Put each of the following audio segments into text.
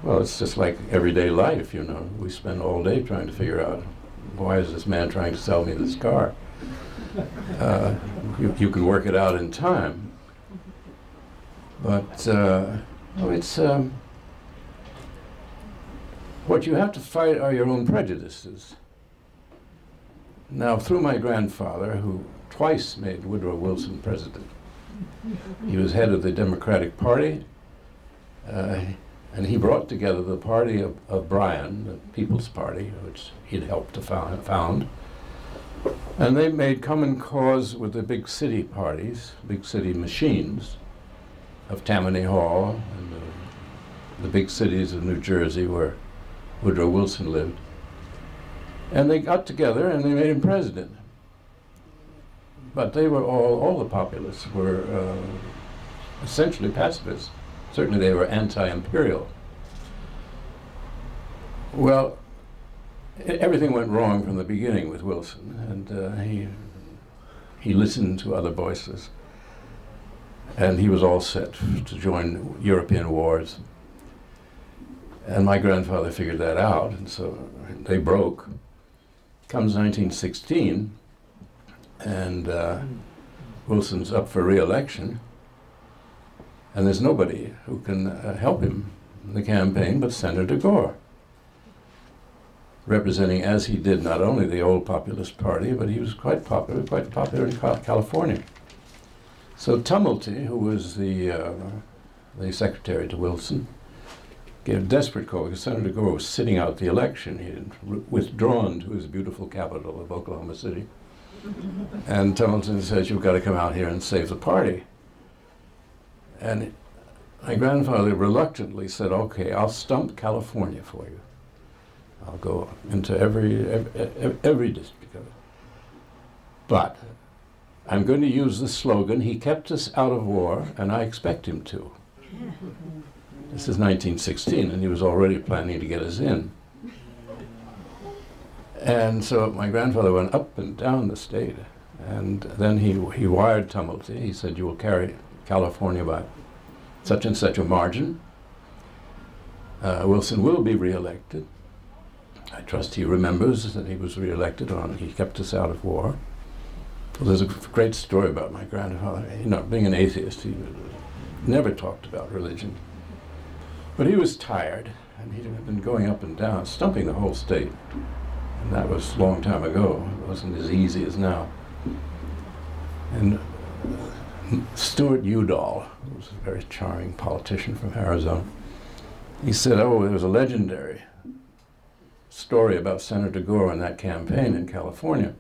Well, it's just like everyday life, you know. We spend all day trying to figure out, why is this man trying to sell me this car? You can work it out in time. But it's what you have to fight are your own prejudices. Now, through my grandfather, who twice made Woodrow Wilson president, he was head of the Democratic Party, and he brought together the party of Bryan, the People's Party, which he'd helped to found. And they made common cause with the big city parties, big city machines of Tammany Hall and the big cities of New Jersey where Woodrow Wilson lived. And they got together and they made him president. But they were all the populists were essentially pacifists. Certainly they were anti-imperial. Well, everything went wrong from the beginning with Wilson, and he listened to other voices. And he was all set to join European wars. And my grandfather figured that out, and so they broke. Comes 1916, and Wilson's up for re-election, and there's nobody who can help him in the campaign but Senator Gore, representing, as he did, not only the old populist party, but he was quite popular in California. So Tumulty, who was the secretary to Wilson, gave a desperate call because Senator Gore was sitting out the election. He had withdrawn to his beautiful capital of Oklahoma City. And Tumulty says, "You've got to come out here and save the party." And my grandfather reluctantly said, "Okay, I'll stump California for you. I'll go into every district of it. But I'm going to use the slogan, 'He kept us out of war, and I expect him to.'" This is 1916, and he was already planning to get us in. And so my grandfather went up and down the state, and then he wired Tumulty. He said, "You will carry California by such and such a margin. Wilson will be reelected. I trust he remembers that he was reelected on, he kept us out of war." Well, there's a great story about my grandfather. You know, being an atheist, he never talked about religion. But he was tired, and he'd been going up and down, stumping the whole state. And that was a long time ago. It wasn't as easy as now. And Stuart Udall, who was a very charming politician from Arizona, he said, "Oh, there was a legendary story about Senator Gore and that campaign in California."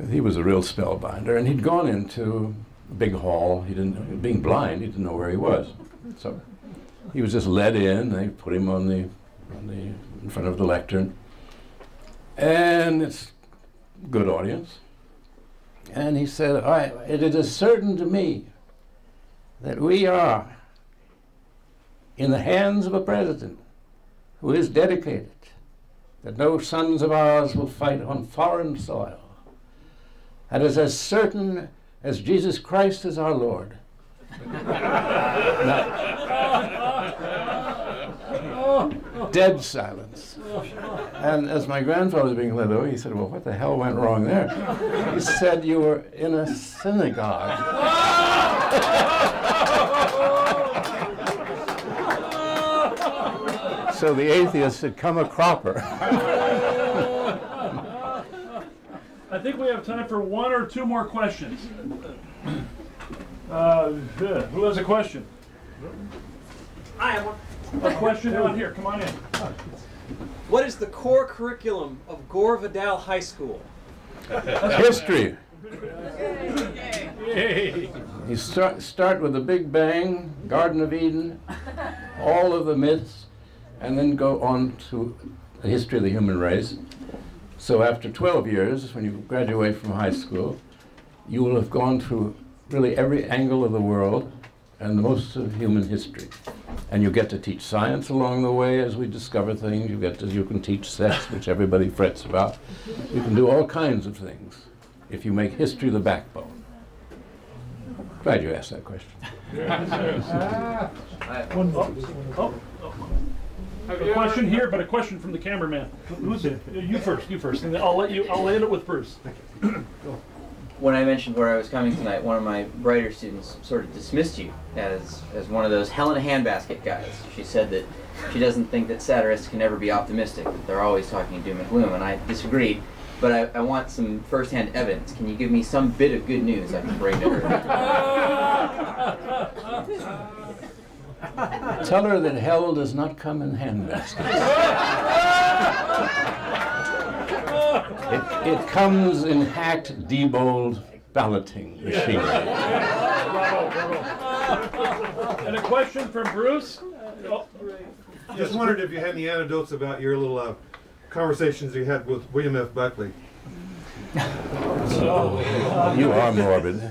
He was a real spellbinder, and he'd gone into a big hall. Being blind, he didn't know where he was. So he was just led in. They put him in front of the lectern, and it's a good audience. And he said, "It is certain to me that we are in the hands of a president who is dedicated, that no sons of ours will fight on foreign soil. That is as certain as Jesus Christ is our Lord." Dead silence. And as my grandfather was being led away, he said, "Well, what the hell went wrong there?" He said, "You were in a synagogue." So the atheist had come a cropper. I think we have time for one or two more questions. Who has a question? I have one. A question down here. Come on in. What is the core curriculum of Gore Vidal High School? History. Yay. You start with the Big Bang, Garden of Eden, all of the myths, and then go on to the history of the human race. So after 12 years, when you graduate from high school, you will have gone through really every angle of the world and the most of human history. And you get to teach science along the way as we discover things. You can teach sex, which everybody frets about. You can do all kinds of things if you make history the backbone. Glad you asked that question. One more. A question here, but a question from the cameraman. Who's it? You first, and then I'll end it with Bruce. When I mentioned where I was coming tonight, one of my brighter students sort of dismissed you as one of those hell in a handbasket guys. She said that she doesn't think that satirists can ever be optimistic, that they're always talking doom and gloom, and I disagreed. But I want some first-hand evidence. Can you give me some bit of good news I can bring to her? Tell her that hell does not come in handbaskets. It comes in hacked, deboned balloting machinery. And a question from Bruce. Oh. Just wondered if you had any anecdotes about your little conversations you had with William F. Buckley. You are morbid.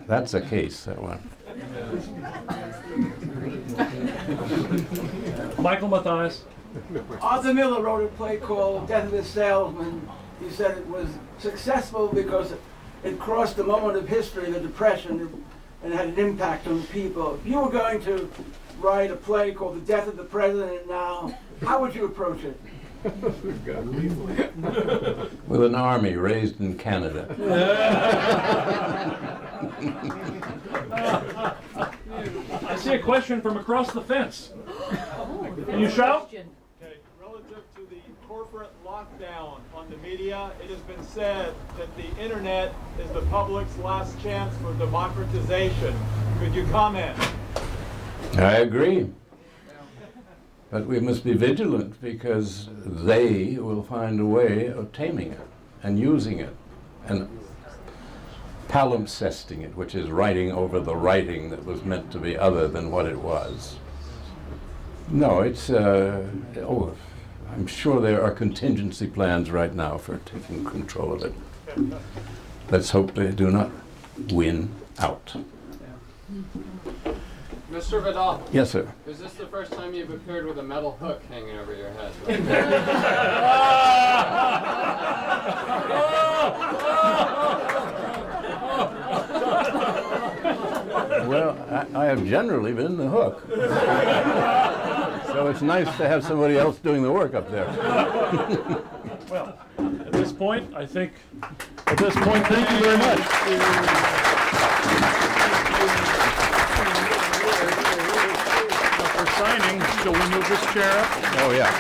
That's a case, that one. Michael Mathias. Arthur Miller wrote a play called Death of the Salesman. He said it was successful because it crossed the moment of history, the Depression, and had an impact on people. If you were going to write a play called The Death of the President now, how would you approach it? With an army raised in Canada. I see a question from across the fence. Can you shout? Okay, relative to the corporate lockdown on the media, it has been said that the internet is the public's last chance for democratization. Could you comment? I agree. But we must be vigilant because they will find a way of taming it and using it and palimpsesting it, which is writing over the writing that was meant to be other than what it was. No, it's, I'm sure there are contingency plans right now for taking control of it. Let's hope they do not win out. Mr. Vidal. Yes, sir. Is this the first time you've appeared with a metal hook hanging over your head? Well, I have generally been the hook. So it's nice to have somebody else doing the work up there. Well, at this point, thank you very much. For signing, shall we move this chair up? Oh, yeah.